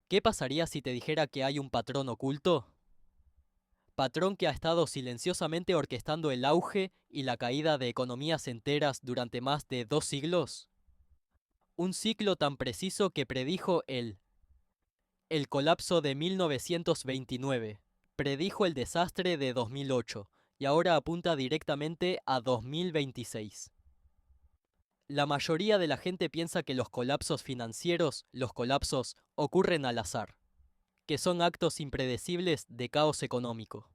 ¿Qué pasaría si te dijera que hay un patrón oculto? Patrón que ha estado silenciosamente orquestando el auge y la caída de economías enteras durante más de 2 siglos. Un ciclo tan preciso que predijo el colapso de 1929, predijo el desastre de 2008 y ahora apunta directamente a 2026. La mayoría de la gente piensa que los colapsos financieros, los colapsos, ocurren al azar, que son actos impredecibles de caos económico.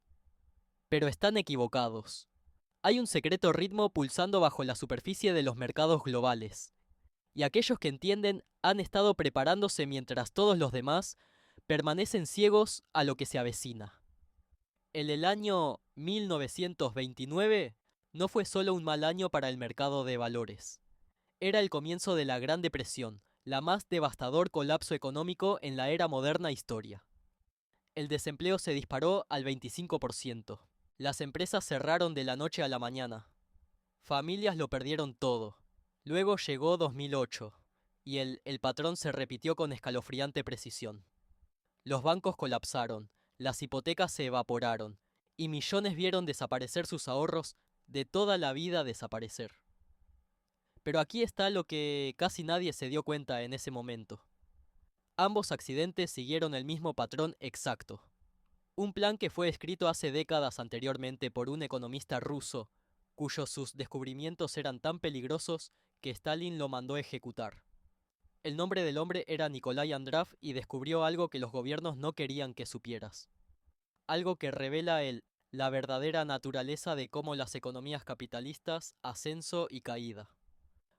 Pero están equivocados. Hay un secreto ritmo pulsando bajo la superficie de los mercados globales, y aquellos que entienden han estado preparándose mientras todos los demás permanecen ciegos a lo que se avecina. En el año 1929 no fue solo un mal año para el mercado de valores. Era el comienzo de la Gran Depresión, la más devastador colapso económico en la era moderna historia. El desempleo se disparó al 25%. Las empresas cerraron de la noche a la mañana. Familias lo perdieron todo. Luego llegó 2008 y el patrón se repitió con escalofriante precisión. Los bancos colapsaron, las hipotecas se evaporaron y millones vieron desaparecer sus ahorros, de toda la vida desaparecer. Pero aquí está lo que casi nadie se dio cuenta en ese momento. Ambos accidentes siguieron el mismo patrón exacto. Un plan que fue escrito hace décadas anteriormente por un economista ruso, sus descubrimientos eran tan peligrosos que Stalin lo mandó ejecutar. El nombre del hombre era Nikolai Androv y descubrió algo que los gobiernos no querían que supieras. Algo que revela la verdadera naturaleza de cómo las economías capitalistas, ascenso y caída.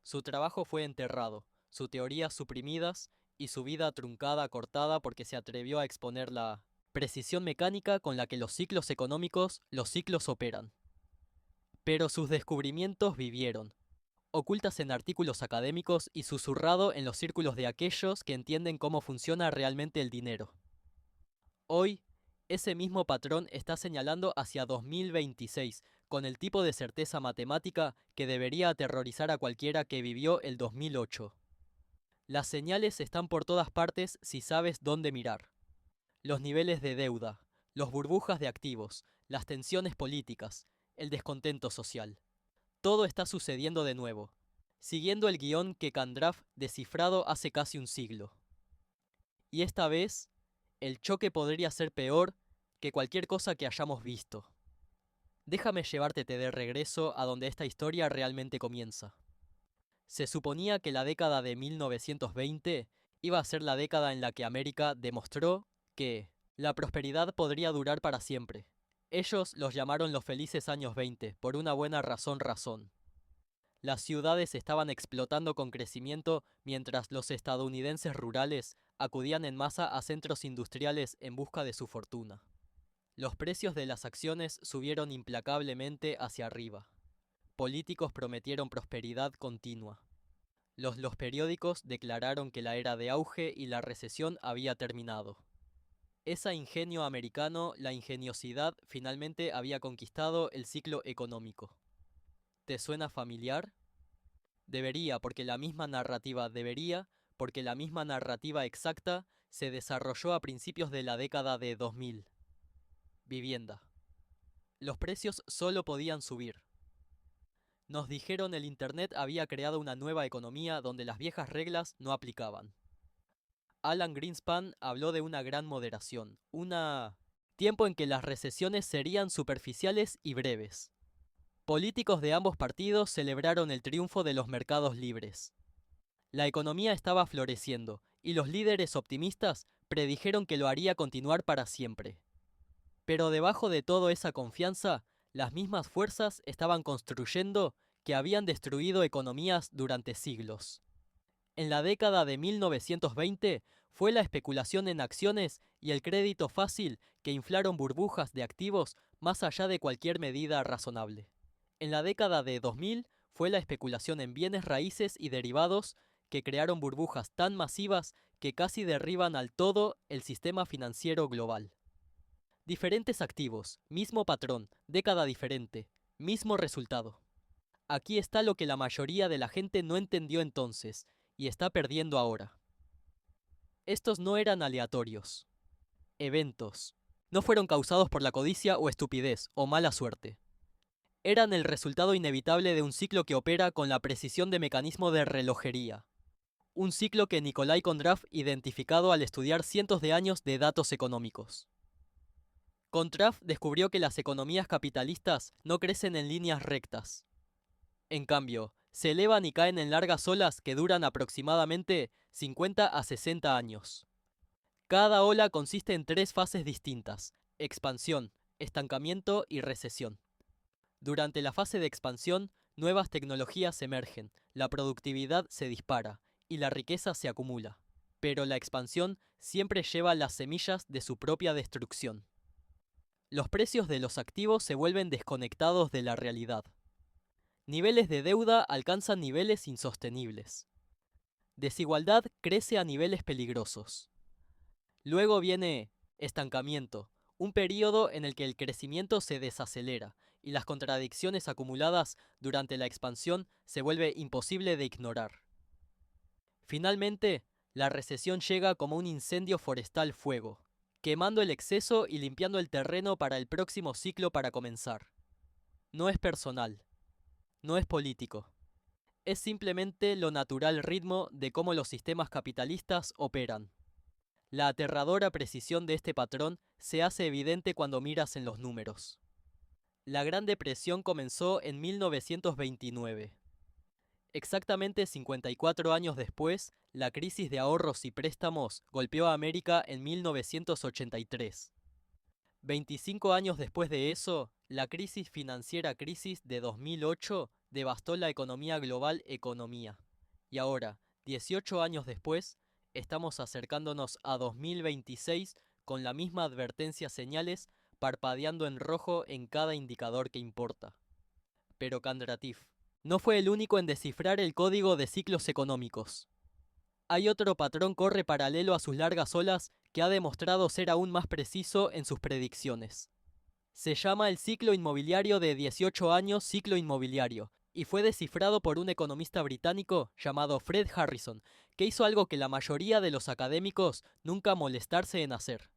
Su trabajo fue enterrado, sus teorías suprimidas y su vida truncada, cortada porque se atrevió a exponer la precisión mecánica con la que los ciclos económicos, los ciclos operan. Pero sus descubrimientos vivieron, ocultas en artículos académicos y susurrado en los círculos de aquellos que entienden cómo funciona realmente el dinero. Hoy, ese mismo patrón está señalando hacia 2026, con el tipo de certeza matemática que debería aterrorizar a cualquiera que vivió el 2008. Las señales están por todas partes si sabes dónde mirar. Los niveles de deuda, los burbujas de activos, las tensiones políticas, el descontento social. Todo está sucediendo de nuevo, siguiendo el guión que Candraff descifrado hace casi un siglo. Y esta vez, el choque podría ser peor que cualquier cosa que hayamos visto. Déjame llevarte de regreso a donde esta historia realmente comienza. Se suponía que la década de 1920 iba a ser la década en la que América demostró que la prosperidad podría durar para siempre. Ellos los llamaron los felices años 20, por una buena razón. Las ciudades estaban explotando con crecimiento mientras los estadounidenses rurales acudían en masa a centros industriales en busca de su fortuna. Los precios de las acciones subieron implacablemente hacia arriba. Políticos prometieron prosperidad continua. Los periódicos declararon que la era de auge y la recesión había terminado. Ese ingenio americano, la ingeniosidad, finalmente había conquistado el ciclo económico. ¿Te suena familiar? Porque la misma narrativa exacta se desarrolló a principios de la década de 2000. Vivienda. Los precios solo podían subir. Nos dijeron el Internet había creado una nueva economía donde las viejas reglas no aplicaban. Alan Greenspan habló de una gran moderación, tiempo en que las recesiones serían superficiales y breves. Políticos de ambos partidos celebraron el triunfo de los mercados libres. La economía estaba floreciendo, y los líderes optimistas predijeron que lo haría continuar para siempre. Pero debajo de toda esa confianza, las mismas fuerzas estaban construyendo que habían destruido economías durante siglos. En la década de 1920 fue la especulación en acciones y el crédito fácil que inflaron burbujas de activos más allá de cualquier medida razonable. En la década de 2000 fue la especulación en bienes raíces y derivados que crearon burbujas tan masivas que casi derriban al todo el sistema financiero global. Diferentes activos, mismo patrón, década diferente, mismo resultado. Aquí está lo que la mayoría de la gente no entendió entonces y está perdiendo ahora. Estos no eran aleatorios. Eventos. No fueron causados por la codicia o estupidez o mala suerte. Eran el resultado inevitable de un ciclo que opera con la precisión de mecanismo de relojería. Un ciclo que Nikolai Kondrav identificado al estudiar cientos de años de datos económicos. Kondrav descubrió que las economías capitalistas no crecen en líneas rectas. En cambio, se elevan y caen en largas olas que duran aproximadamente 50 a 60 años. Cada ola consiste en 3 fases distintas: expansión, estancamiento y recesión. Durante la fase de expansión, nuevas tecnologías emergen, la productividad se dispara y la riqueza se acumula. Pero la expansión siempre lleva las semillas de su propia destrucción. Los precios de los activos se vuelven desconectados de la realidad. Niveles de deuda alcanzan niveles insostenibles. Desigualdad crece a niveles peligrosos. Luego viene estancamiento, un periodo en el que el crecimiento se desacelera y las contradicciones acumuladas durante la expansión se vuelve imposible de ignorar. Finalmente, la recesión llega como un incendio forestal fuego, quemando el exceso y limpiando el terreno para el próximo ciclo para comenzar. No es personal, no es político. Es simplemente lo natural ritmo de cómo los sistemas capitalistas operan. La aterradora precisión de este patrón se hace evidente cuando miras en los números. La Gran Depresión comenzó en 1929. Exactamente 54 años después, la crisis de ahorros y préstamos golpeó a América en 1983. 25 años después de eso, la crisis financiera crisis de 2008 devastó la economía global economía. Y ahora, 18 años después, estamos acercándonos a 2026 con la misma advertencia señales parpadeando en rojo en cada indicador que importa. Pero Kondrativ no fue el único en descifrar el código de ciclos económicos. Hay otro patrón corre paralelo a sus largas olas que ha demostrado ser aún más preciso en sus predicciones. Se llama el ciclo inmobiliario de 18 años ciclo inmobiliario, y fue descifrado por un economista británico llamado Fred Harrison, que hizo algo que la mayoría de los académicos nunca molestarse en hacer.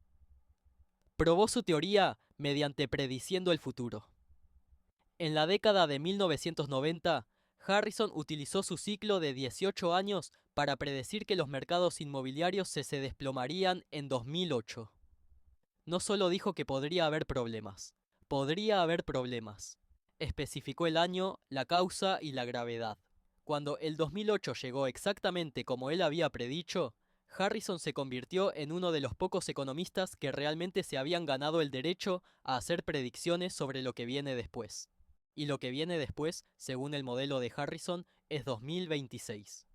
Probó su teoría mediante prediciendo el futuro. En la década de 1990, Harrison utilizó su ciclo de 18 años para predecir que los mercados inmobiliarios se desplomarían en 2008. No solo dijo que podría haber problemas. Especificó el año, la causa y la gravedad. Cuando el 2008 llegó exactamente como él había predicho, Harrison se convirtió en uno de los pocos economistas que realmente se habían ganado el derecho a hacer predicciones sobre lo que viene después. Y lo que viene después, según el modelo de Harrison, es 2026.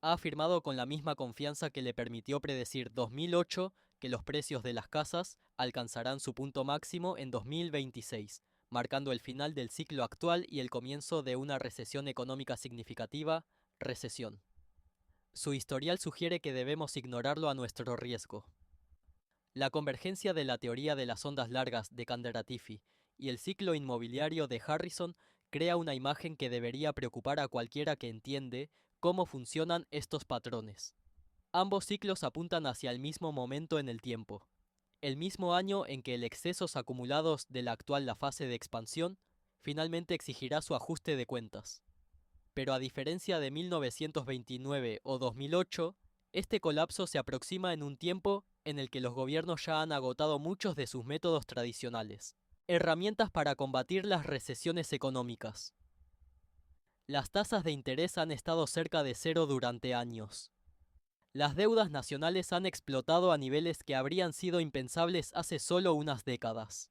Ha afirmado con la misma confianza que le permitió predecir 2008 que los precios de las casas alcanzarán su punto máximo en 2026, marcando el final del ciclo actual y el comienzo de una recesión económica significativa, recesión. Su historial sugiere que debemos ignorarlo a nuestro riesgo. La convergencia de la teoría de las ondas largas de Kondrativ y el ciclo inmobiliario de Harrison crea una imagen que debería preocupar a cualquiera que entiende cómo funcionan estos patrones. Ambos ciclos apuntan hacia el mismo momento en el tiempo, el mismo año en que el excesos acumulados de la actual fase de expansión finalmente exigirá su ajuste de cuentas. Pero a diferencia de 1929 o 2008, este colapso se aproxima en un tiempo en el que los gobiernos ya han agotado muchos de sus métodos tradicionales, herramientas para combatir las recesiones económicas. Las tasas de interés han estado cerca de cero durante años. Las deudas nacionales han explotado a niveles que habrían sido impensables hace solo unas décadas.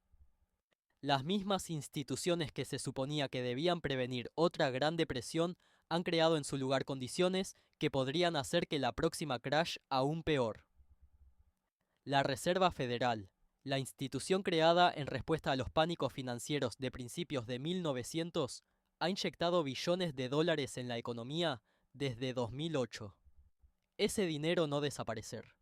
Las mismas instituciones que se suponía que debían prevenir otra gran depresión han creado en su lugar condiciones que podrían hacer que la próxima crash aún peor. La Reserva Federal, la institución creada en respuesta a los pánicos financieros de principios de 1900, ha inyectado billones de dólares en la economía desde 2008. Ese dinero no desaparecer.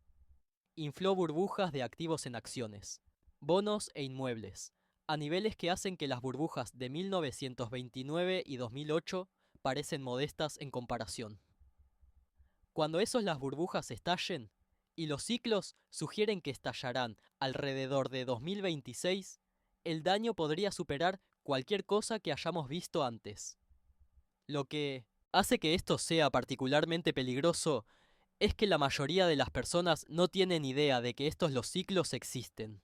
Infló burbujas de activos en acciones, bonos e inmuebles, a niveles que hacen que las burbujas de 1929 y 2008 parecen modestas en comparación. Cuando las burbujas estallen, y los ciclos sugieren que estallarán alrededor de 2026, el daño podría superar cualquier cosa que hayamos visto antes. Lo que hace que esto sea particularmente peligroso es que la mayoría de las personas no tienen idea de que los ciclos existen.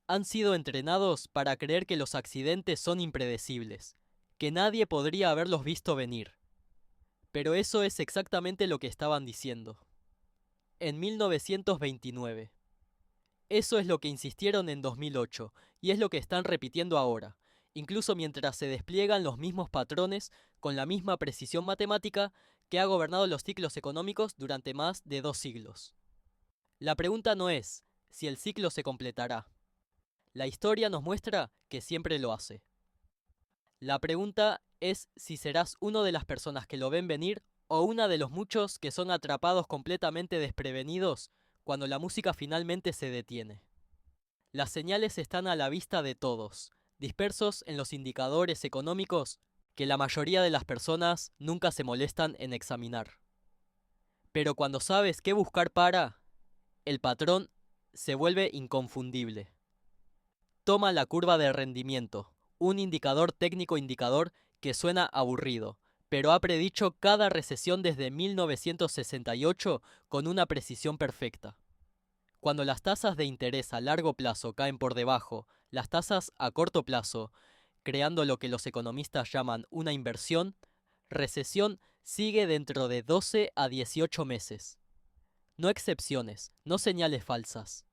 Han sido entrenados para creer que los accidentes son impredecibles, que nadie podría haberlos visto venir. Pero eso es exactamente lo que estaban diciendo. En 1929. Eso es lo que insistieron en 2008, y es lo que están repitiendo ahora, incluso mientras se despliegan los mismos patrones con la misma precisión matemática que ha gobernado los ciclos económicos durante más de 2 siglos. La pregunta no es si el ciclo se completará. La historia nos muestra que siempre lo hace. La pregunta es si serás una de las personas que lo ven venir o una de los muchos que son atrapados completamente desprevenidos cuando la música finalmente se detiene. Las señales están a la vista de todos, dispersos en los indicadores económicos que la mayoría de las personas nunca se molestan en examinar. Pero cuando sabes qué buscar el patrón se vuelve inconfundible. Toma la curva de rendimiento, un indicador técnico que suena aburrido, pero ha predicho cada recesión desde 1968 con una precisión perfecta. Cuando las tasas de interés a largo plazo caen por debajo, las tasas a corto plazo, creando lo que los economistas llaman una inversión, recesión sigue dentro de 12 a 18 meses. No excepciones, no señales falsas.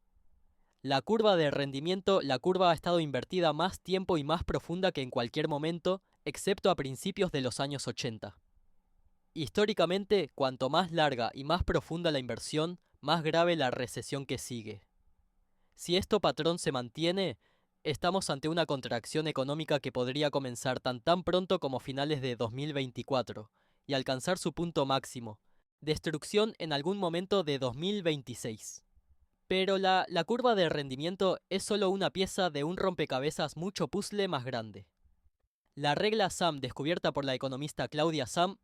La curva de rendimiento, la curva ha estado invertida más tiempo y más profunda que en cualquier momento, excepto a principios de los años 80. Históricamente, cuanto más larga y más profunda la inversión, más grave la recesión que sigue. Si este patrón se mantiene, estamos ante una contracción económica que podría comenzar tan pronto como finales de 2024 y alcanzar su punto máximo, destrucción en algún momento de 2026. Pero la curva de rendimiento es solo una pieza de un rompecabezas mucho puzzle más grande. La regla SAM descubierta por la economista Claudia Sam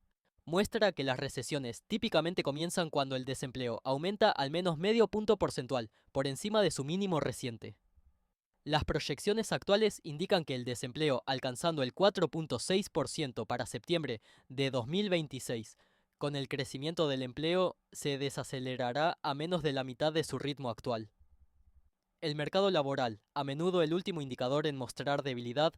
muestra que las recesiones típicamente comienzan cuando el desempleo aumenta al menos medio punto porcentual por encima de su mínimo reciente. Las proyecciones actuales indican que el desempleo alcanzando el 4.6% para septiembre de 2026, con el crecimiento del empleo, se desacelerará a menos de la mitad de su ritmo actual. El mercado laboral, a menudo el último indicador en mostrar debilidad,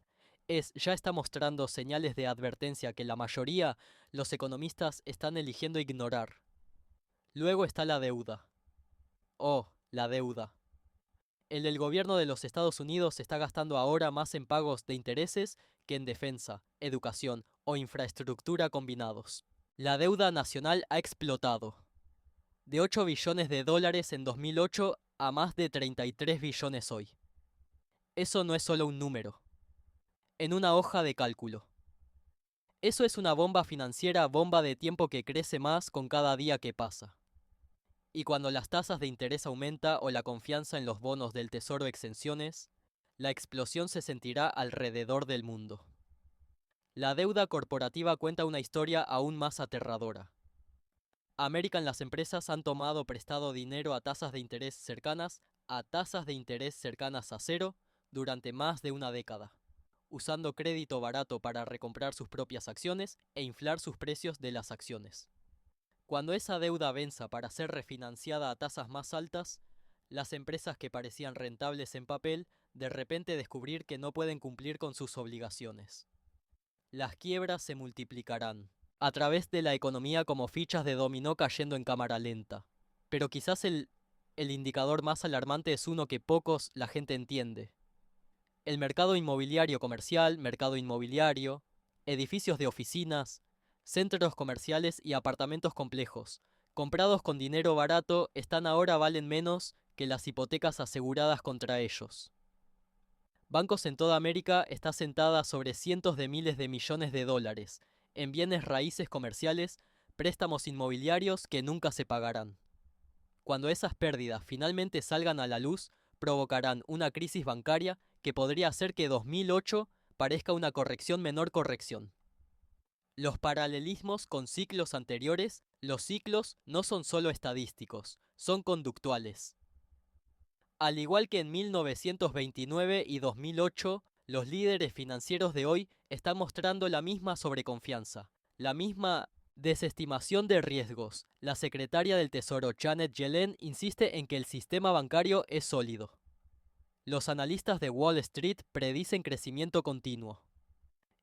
ya está mostrando señales de advertencia que la mayoría, los economistas, están eligiendo ignorar. Luego está la deuda. Oh, la deuda. El gobierno de los Estados Unidos está gastando ahora más en pagos de intereses que en defensa, educación o infraestructura combinados. La deuda nacional ha explotado. De 8 billones de dólares en 2008 a más de 33 billones hoy. Eso no es solo un número. En una hoja de cálculo. Eso es una bomba financiera, bomba de tiempo que crece más con cada día que pasa. Y cuando las tasas de interés aumenta o la confianza en los bonos del tesoro exenciones, la explosión se sentirá alrededor del mundo. La deuda corporativa cuenta una historia aún más aterradora. Las empresas han tomado prestado dinero a tasas de interés cercanas a cero durante más de una década, usando crédito barato para recomprar sus propias acciones e inflar sus precios de las acciones. Cuando esa deuda venza para ser refinanciada a tasas más altas, las empresas que parecían rentables en papel de repente descubrir que no pueden cumplir con sus obligaciones. Las quiebras se multiplicarán, a través de la economía como fichas de dominó cayendo en cámara lenta. Pero quizás el indicador más alarmante es uno que la gente entiende. El mercado inmobiliario comercial, mercado inmobiliario, edificios de oficinas, centros comerciales y apartamentos complejos, comprados con dinero barato, ahora valen menos que las hipotecas aseguradas contra ellos. Bancos en toda América están sentadas sobre cientos de miles de millones de dólares en bienes raíces comerciales, préstamos inmobiliarios que nunca se pagarán. Cuando esas pérdidas finalmente salgan a la luz, provocarán una crisis bancaria que podría hacer que 2008 parezca una menor corrección. Los paralelismos con ciclos anteriores, los ciclos no son solo estadísticos, son conductuales. Al igual que en 1929 y 2008, los líderes financieros de hoy están mostrando la misma sobreconfianza, la misma desestimación de riesgos. La secretaria del Tesoro Janet Yellen insiste en que el sistema bancario es sólido. Los analistas de Wall Street predicen crecimiento continuo.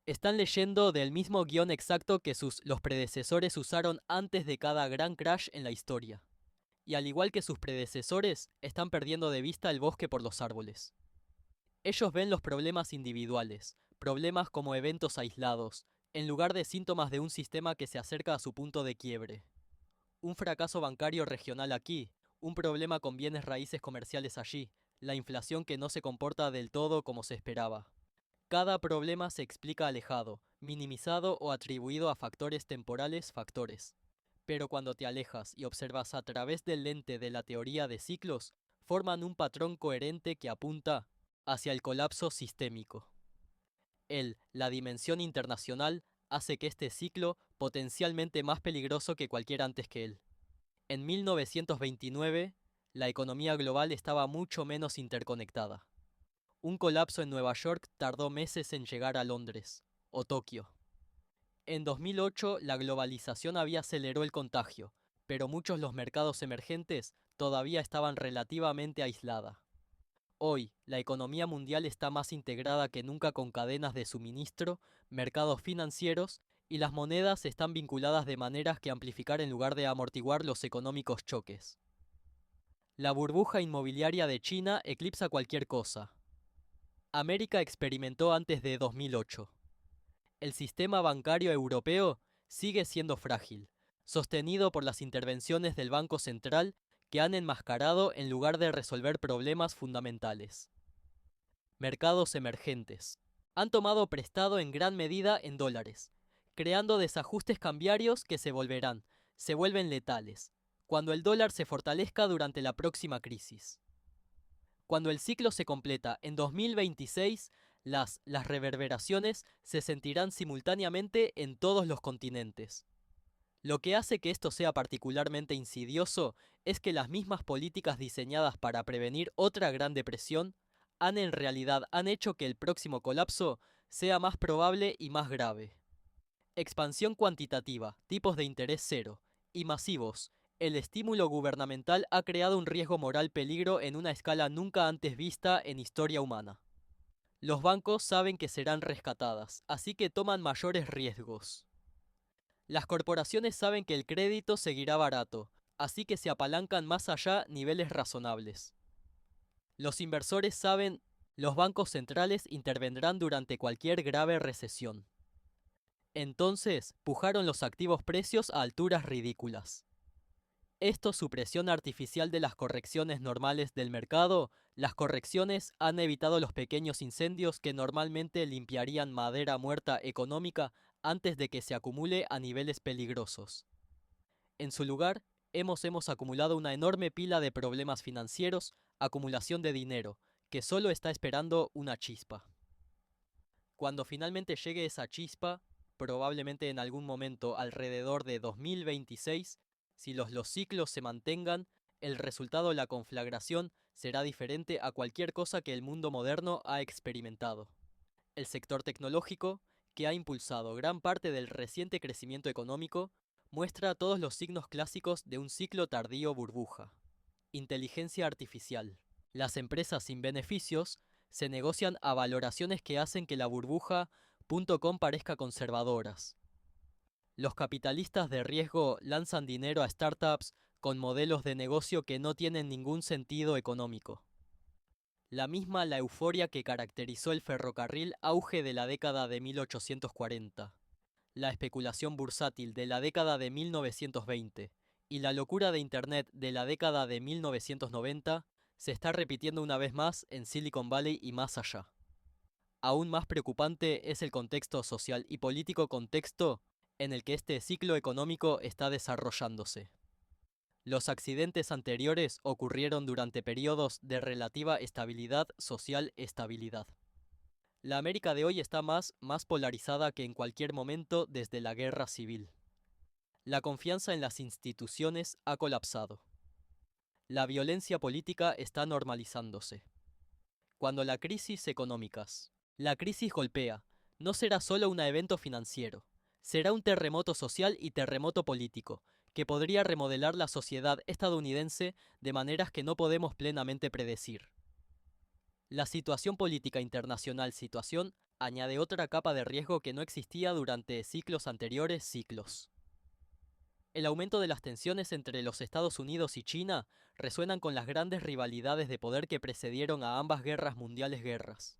Están leyendo del mismo guión exacto que los predecesores usaron antes de cada gran crash en la historia. Y al igual que sus predecesores, están perdiendo de vista el bosque por los árboles. Ellos ven los problemas individuales, problemas como eventos aislados, en lugar de síntomas de un sistema que se acerca a su punto de quiebre. Un fracaso bancario regional aquí, un problema con bienes raíces comerciales allí, la inflación que no se comporta del todo como se esperaba. Cada problema se explica alejado, minimizado o atribuido a factores temporales. Pero cuando te alejas y observas a través del lente de la teoría de ciclos, forman un patrón coherente que apunta hacia el colapso sistémico. La dimensión internacional, hace que este ciclo potencialmente más peligroso que cualquier antes que él. En 1929, la economía global estaba mucho menos interconectada. Un colapso en Nueva York tardó meses en llegar a Londres o Tokio. En 2008, la globalización había acelerado el contagio, pero muchos de los mercados emergentes todavía estaban relativamente aislados. Hoy, la economía mundial está más integrada que nunca con cadenas de suministro, mercados financieros, y las monedas están vinculadas de maneras que amplificar en lugar de amortiguar los económicos choques. La burbuja inmobiliaria de China eclipsa cualquier cosa. América experimentó antes de 2008. El sistema bancario europeo sigue siendo frágil, sostenido por las intervenciones del Banco Central que han enmascarado en lugar de resolver problemas fundamentales. Mercados emergentes. Han tomado prestado en gran medida en dólares, creando desajustes cambiarios que se vuelven letales, cuando el dólar se fortalezca durante la próxima crisis. Cuando el ciclo se completa en 2026, las reverberaciones se sentirán simultáneamente en todos los continentes. Lo que hace que esto sea particularmente insidioso es que las mismas políticas diseñadas para prevenir otra gran depresión en realidad han hecho que el próximo colapso sea más probable y más grave. Expansión cuantitativa, tipos de interés cero y masivos. El estímulo gubernamental ha creado un riesgo moral peligro en una escala nunca antes vista en historia humana. Los bancos saben que serán rescatadas, así que toman mayores riesgos. Las corporaciones saben que el crédito seguirá barato, así que se apalancan más allá niveles razonables. Los inversores saben, los bancos centrales intervendrán durante cualquier grave recesión. Entonces, pujaron los activos precios a alturas ridículas. Esto supresión artificial de las correcciones normales del mercado. Las correcciones han evitado los pequeños incendios que normalmente limpiarían madera muerta económica antes de que se acumule a niveles peligrosos. En su lugar, hemos acumulado una enorme pila de problemas financieros, acumulación de dinero, que solo está esperando una chispa. Cuando finalmente llegue esa chispa, probablemente en algún momento alrededor de 2026, si los ciclos se mantengan, el resultado de la conflagración será diferente a cualquier cosa que el mundo moderno ha experimentado. El sector tecnológico, que ha impulsado gran parte del reciente crecimiento económico, muestra todos los signos clásicos de un ciclo tardío burbuja. Inteligencia artificial. Las empresas sin beneficios se negocian a valoraciones que hacen que la burbuja.com parezca conservadoras. Los capitalistas de riesgo lanzan dinero a startups con modelos de negocio que no tienen ningún sentido económico. La euforia que caracterizó el ferrocarril auge de la década de 1840, la especulación bursátil de la década de 1920 y la locura de Internet de la década de 1990 se está repitiendo una vez más en Silicon Valley y más allá. Aún más preocupante es el contexto social y político en el que este ciclo económico está desarrollándose. Los accidentes anteriores ocurrieron durante periodos de relativa social estabilidad. La América de hoy está más polarizada que en cualquier momento desde la guerra civil. La confianza en las instituciones ha colapsado. La violencia política está normalizándose. Cuando la crisis económicas. La crisis golpea. No será solo un evento financiero. Será un terremoto social y terremoto político, que podría remodelar la sociedad estadounidense de maneras que no podemos plenamente predecir. La situación política internacional añade otra capa de riesgo que no existía durante ciclos anteriores. El aumento de las tensiones entre los Estados Unidos y China resuenan con las grandes rivalidades de poder que precedieron a ambas guerras mundiales.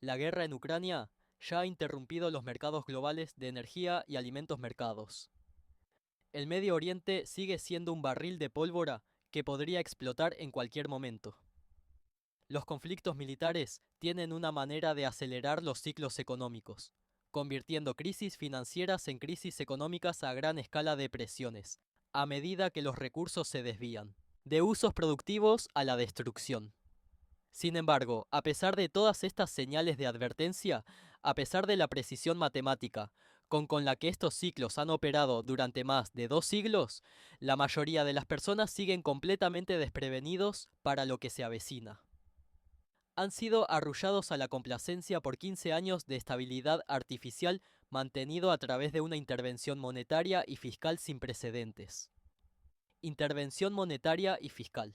La guerra en Ucrania ya ha interrumpido los mercados globales de energía y alimentos mercados. El Medio Oriente sigue siendo un barril de pólvora que podría explotar en cualquier momento. Los conflictos militares tienen una manera de acelerar los ciclos económicos, convirtiendo crisis financieras en crisis económicas a gran escala de presiones, a medida que los recursos se desvían, de usos productivos a la destrucción. Sin embargo, a pesar de todas estas señales de advertencia, a pesar de la precisión matemática con la que estos ciclos han operado durante más de 2 siglos, la mayoría de las personas siguen completamente desprevenidos para lo que se avecina. Han sido arrullados a la complacencia por 15 años de estabilidad artificial mantenido a través de una intervención monetaria y fiscal sin precedentes. Intervención monetaria y fiscal.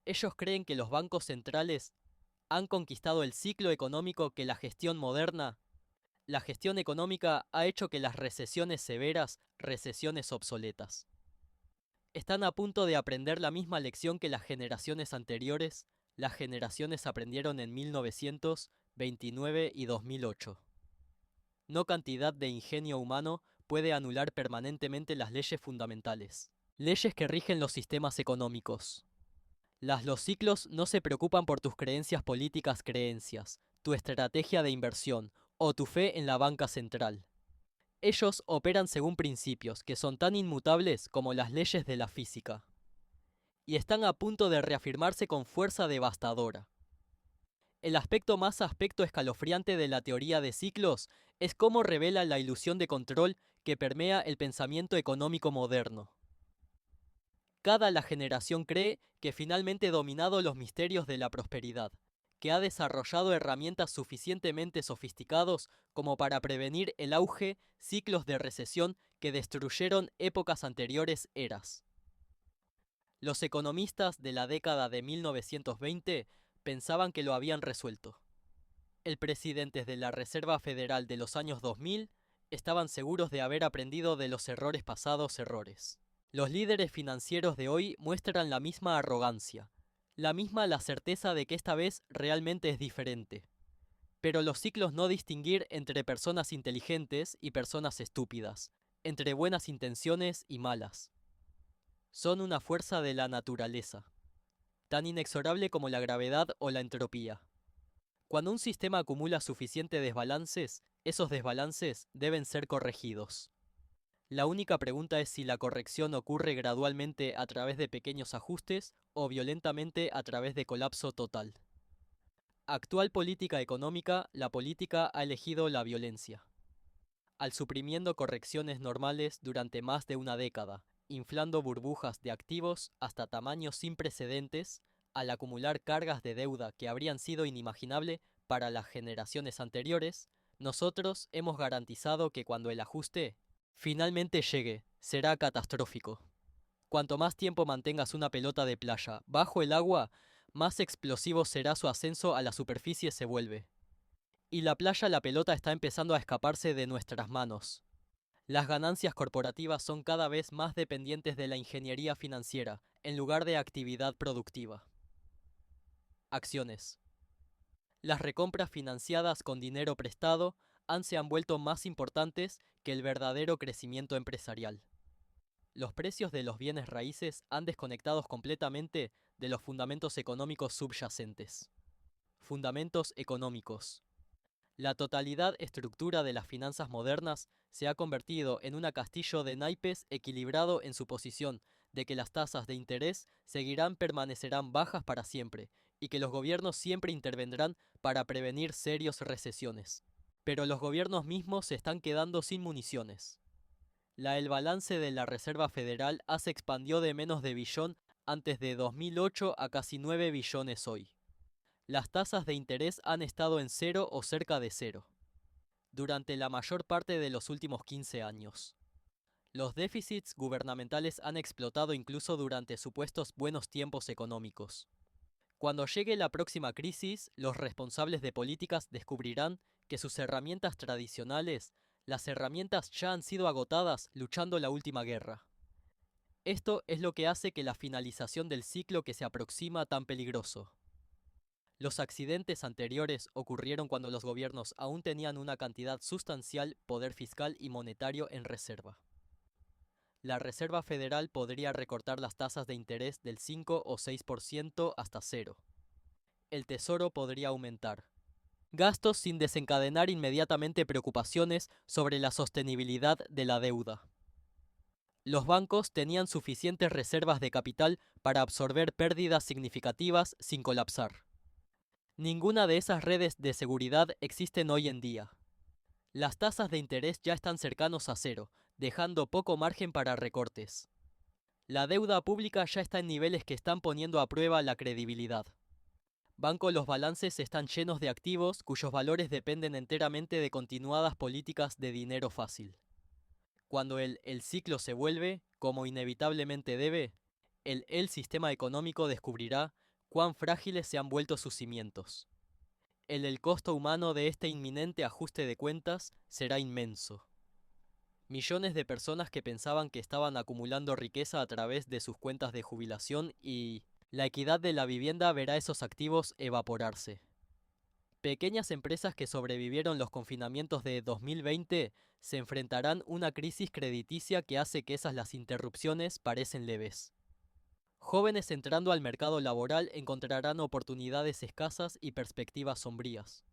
Ellos creen que los bancos centrales han conquistado el ciclo económico que la gestión económica ha hecho que las recesiones severas, recesiones obsoletas. Están a punto de aprender la misma lección que las generaciones anteriores. Las generaciones aprendieron en 1929 y 2008. No cantidad de ingenio humano puede anular permanentemente las leyes fundamentales, leyes que rigen los sistemas económicos. Los ciclos no se preocupan por tus creencias políticas, tu estrategia de inversión o tu fe en la banca central. Ellos operan según principios que son tan inmutables como las leyes de la física. Y están a punto de reafirmarse con fuerza devastadora. El aspecto más escalofriante de la teoría de ciclos es cómo revela la ilusión de control que permea el pensamiento económico moderno. Cada generación cree que finalmente ha dominado los misterios de la prosperidad, que ha desarrollado herramientas suficientemente sofisticadas como para prevenir el auge, ciclos de recesión que destruyeron épocas anteriores eras. Los economistas de la década de 1920 pensaban que lo habían resuelto. El presidente de la Reserva Federal de los años 2000 estaban seguros de haber aprendido de los pasados errores. Los líderes financieros de hoy muestran la misma arrogancia, la certeza de que esta vez realmente es diferente. Pero los ciclos no distinguir entre personas inteligentes y personas estúpidas, entre buenas intenciones y malas. Son una fuerza de la naturaleza, tan inexorable como la gravedad o la entropía. Cuando un sistema acumula suficientes desbalances, esos desbalances deben ser corregidos. La única pregunta es si la corrección ocurre gradualmente a través de pequeños ajustes o violentamente a través de colapso total. Actual política económica, la política ha elegido la violencia. Al suprimiendo correcciones normales durante más de una década, inflando burbujas de activos hasta tamaños sin precedentes, al acumular cargas de deuda que habrían sido inimaginables para las generaciones anteriores, nosotros hemos garantizado que cuando el ajuste finalmente llegue, será catastrófico. Cuanto más tiempo mantengas una pelota de playa bajo el agua, más explosivo será su ascenso a la superficie se vuelve. Y la pelota está empezando a escaparse de nuestras manos. Las ganancias corporativas son cada vez más dependientes de la ingeniería financiera, en lugar de actividad productiva. Acciones. Las recompras financiadas con dinero prestado se han vuelto más importantes que el verdadero crecimiento empresarial. Los precios de los bienes raíces han desconectado completamente de los fundamentos económicos subyacentes. Fundamentos económicos. La totalidad estructura de las finanzas modernas se ha convertido en un castillo de naipes equilibrado en su posición de que las tasas de interés permanecerán bajas para siempre y que los gobiernos siempre intervendrán para prevenir serias recesiones. Pero los gobiernos mismos se están quedando sin municiones. El balance de la Reserva Federal se expandió de menos de billón antes de 2008 a casi 9 billones hoy. Las tasas de interés han estado en cero o cerca de cero durante la mayor parte de los últimos 15 años. Los déficits gubernamentales han explotado incluso durante supuestos buenos tiempos económicos. Cuando llegue la próxima crisis, los responsables de políticas descubrirán que sus herramientas tradicionales, las herramientas ya han sido agotadas luchando la última guerra. Esto es lo que hace que la finalización del ciclo que se aproxima tan peligroso. Los accidentes anteriores ocurrieron cuando los gobiernos aún tenían una cantidad sustancial poder fiscal y monetario en reserva. La Reserva Federal podría recortar las tasas de interés del 5 o 6% hasta cero. El Tesoro podría aumentar gastos sin desencadenar inmediatamente preocupaciones sobre la sostenibilidad de la deuda. Los bancos tenían suficientes reservas de capital para absorber pérdidas significativas sin colapsar. Ninguna de esas redes de seguridad existen hoy en día. Las tasas de interés ya están cercanos a cero, dejando poco margen para recortes. La deuda pública ya está en niveles que están poniendo a prueba la credibilidad. Los balances están llenos de activos cuyos valores dependen enteramente de continuadas políticas de dinero fácil. Cuando el ciclo se vuelve, como inevitablemente debe, el sistema económico descubrirá cuán frágiles se han vuelto sus cimientos. El costo humano de este inminente ajuste de cuentas será inmenso. Millones de personas que pensaban que estaban acumulando riqueza a través de sus cuentas de jubilación y la equidad de la vivienda verá esos activos evaporarse. Pequeñas empresas que sobrevivieron los confinamientos de 2020 se enfrentarán a una crisis crediticia que hace que las interrupciones parecen leves. Jóvenes entrando al mercado laboral encontrarán oportunidades escasas y perspectivas sombrías.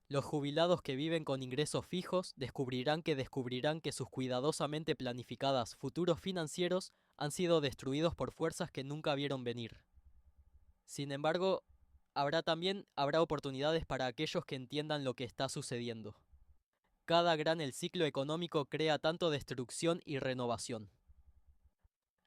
Los jubilados que viven con ingresos fijos descubrirán que sus cuidadosamente planificadas futuros financieros han sido destruidos por fuerzas que nunca vieron venir. Sin embargo, habrá oportunidades para aquellos que entiendan lo que está sucediendo. Cada el ciclo económico crea tanto destrucción y renovación.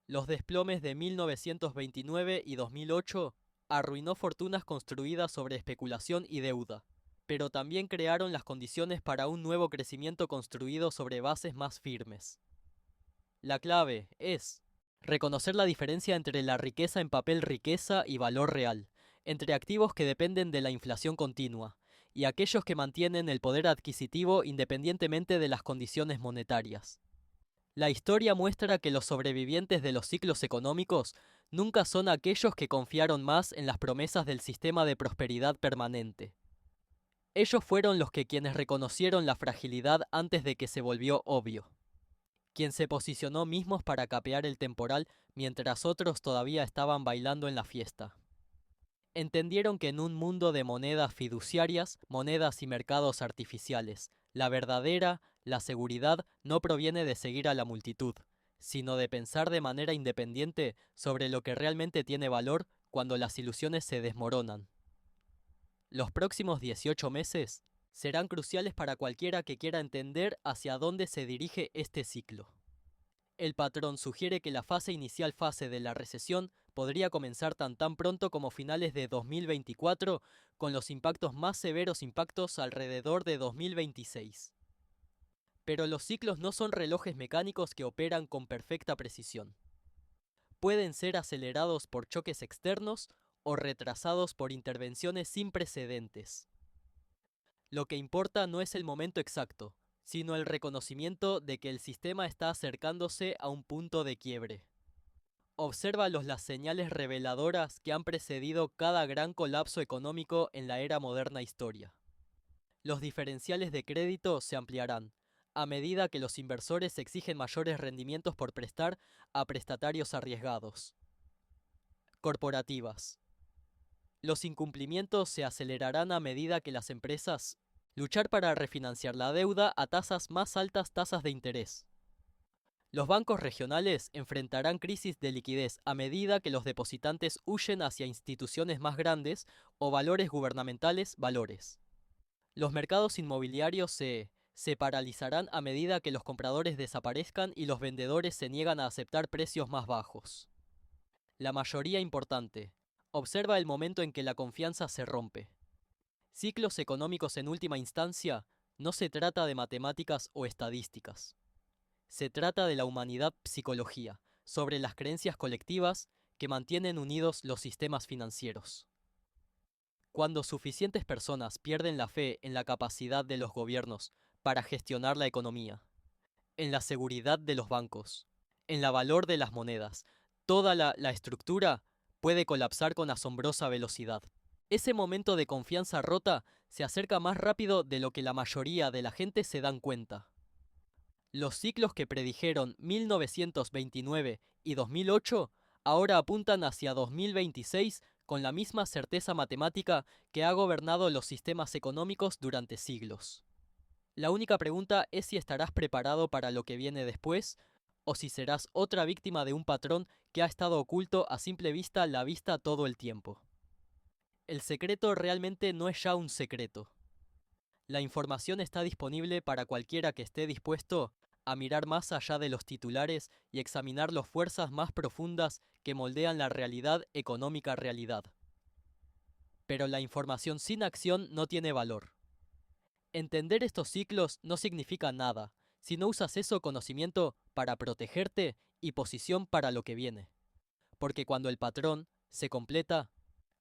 Los desplomes de 1929 y 2008 arruinó fortunas construidas sobre especulación y deuda, pero también crearon las condiciones para un nuevo crecimiento construido sobre bases más firmes. La clave es reconocer la diferencia entre la riqueza en papel riqueza y valor real, entre activos que dependen de la inflación continua, y aquellos que mantienen el poder adquisitivo independientemente de las condiciones monetarias. La historia muestra que los sobrevivientes de los ciclos económicos nunca son aquellos que confiaron más en las promesas del sistema de prosperidad permanente. Ellos fueron quienes reconocieron la fragilidad antes de que se volvió obvio. Quien se posicionó mismos para capear el temporal mientras otros todavía estaban bailando en la fiesta. Entendieron que en un mundo de monedas fiduciarias, monedas y mercados artificiales, la seguridad no proviene de seguir a la multitud, sino de pensar de manera independiente sobre lo que realmente tiene valor cuando las ilusiones se desmoronan. Los próximos 18 meses serán cruciales para cualquiera que quiera entender hacia dónde se dirige este ciclo. El patrón sugiere que la fase de la recesión podría comenzar tan pronto como finales de 2024, con los más severos impactos alrededor de 2026. Pero los ciclos no son relojes mecánicos que operan con perfecta precisión. Pueden ser acelerados por choques externos o retrasados por intervenciones sin precedentes. Lo que importa no es el momento exacto, sino el reconocimiento de que el sistema está acercándose a un punto de quiebre. Observa las señales reveladoras que han precedido cada gran colapso económico en la era moderna historia. Los diferenciales de crédito se ampliarán, a medida que los inversores exigen mayores rendimientos por prestar a prestatarios arriesgados. Corporativas. Los incumplimientos se acelerarán a medida que las empresas luchar para refinanciar la deuda a más altas tasas de interés. Los bancos regionales enfrentarán crisis de liquidez a medida que los depositantes huyen hacia instituciones más grandes o valores gubernamentales. Los mercados inmobiliarios se paralizarán a medida que los compradores desaparezcan y los vendedores se niegan a aceptar precios más bajos. La mayoría importante. Observa el momento en que la confianza se rompe. Ciclos económicos en última instancia no se trata de matemáticas o estadísticas. Se trata de la humanidad psicología, sobre las creencias colectivas que mantienen unidos los sistemas financieros. Cuando suficientes personas pierden la fe en la capacidad de los gobiernos para gestionar la economía, en la seguridad de los bancos, en la valor de las monedas, toda la estructura puede colapsar con asombrosa velocidad. Ese momento de confianza rota se acerca más rápido de lo que la mayoría de la gente se dan cuenta. Los ciclos que predijeron 1929 y 2008 ahora apuntan hacia 2026 con la misma certeza matemática que ha gobernado los sistemas económicos durante siglos. La única pregunta es si estarás preparado para lo que viene después o si serás otra víctima de un patrón que ha estado oculto a simple vista la vista todo el tiempo. El secreto realmente no es ya un secreto. La información está disponible para cualquiera que esté dispuesto a mirar más allá de los titulares y examinar las fuerzas más profundas que moldean la realidad económica realidad. Pero la información sin acción no tiene valor. Entender estos ciclos no significa nada si no usas ese conocimiento para protegerte y posición para lo que viene. Porque cuando el patrón se completa,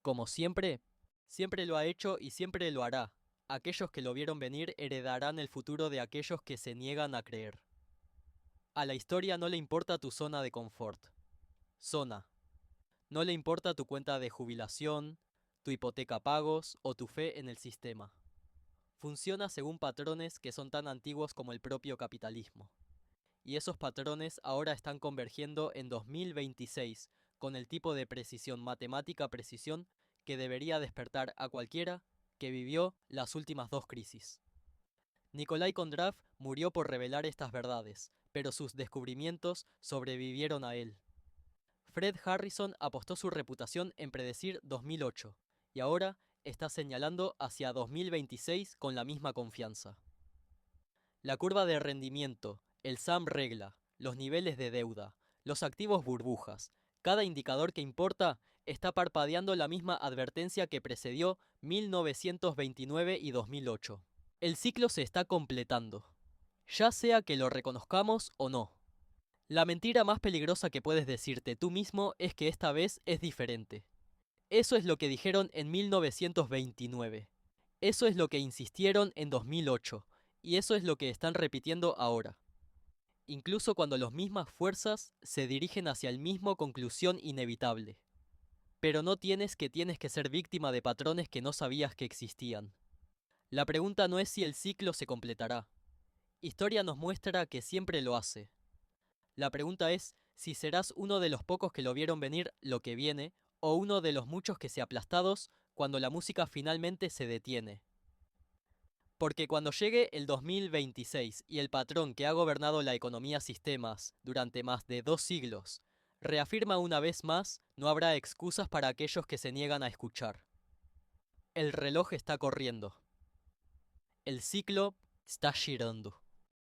como siempre, siempre lo ha hecho y siempre lo hará. Aquellos que lo vieron venir heredarán el futuro de aquellos que se niegan a creer. A la historia no le importa tu zona de confort. Zona. No le importa tu cuenta de jubilación, tu hipoteca pagos o tu fe en el sistema. Funciona según patrones que son tan antiguos como el propio capitalismo. Y esos patrones ahora están convergiendo en 2026 con el tipo de precisión matemática precisión que debería despertar a cualquiera que vivió las últimas dos crisis. Nikolai Kondrav murió por revelar estas verdades, pero sus descubrimientos sobrevivieron a él. Fred Harrison apostó su reputación en predecir 2008 y ahora está señalando hacia 2026 con la misma confianza. La curva de rendimiento, el SAM regla, los niveles de deuda, los activos burbujas, cada indicador que importa está parpadeando la misma advertencia que precedió 1929 y 2008. El ciclo se está completando, ya sea que lo reconozcamos o no. La mentira más peligrosa que puedes decirte tú mismo es que esta vez es diferente. Eso es lo que dijeron en 1929. Eso es lo que insistieron en 2008. Y eso es lo que están repitiendo ahora. Incluso cuando las mismas fuerzas se dirigen hacia el mismo conclusión inevitable. Pero no tienes que ser víctima de patrones que no sabías que existían. La pregunta no es si el ciclo se completará. Historia nos muestra que siempre lo hace. La pregunta es si serás uno de los pocos que lo vieron venir lo que viene, o uno de los muchos que se aplastados cuando la música finalmente se detiene. Porque cuando llegue el 2026 y el patrón que ha gobernado la economía sistemas durante más de 2 siglos reafirma una vez más, no habrá excusas para aquellos que se niegan a escuchar. El reloj está corriendo. El ciclo está girando.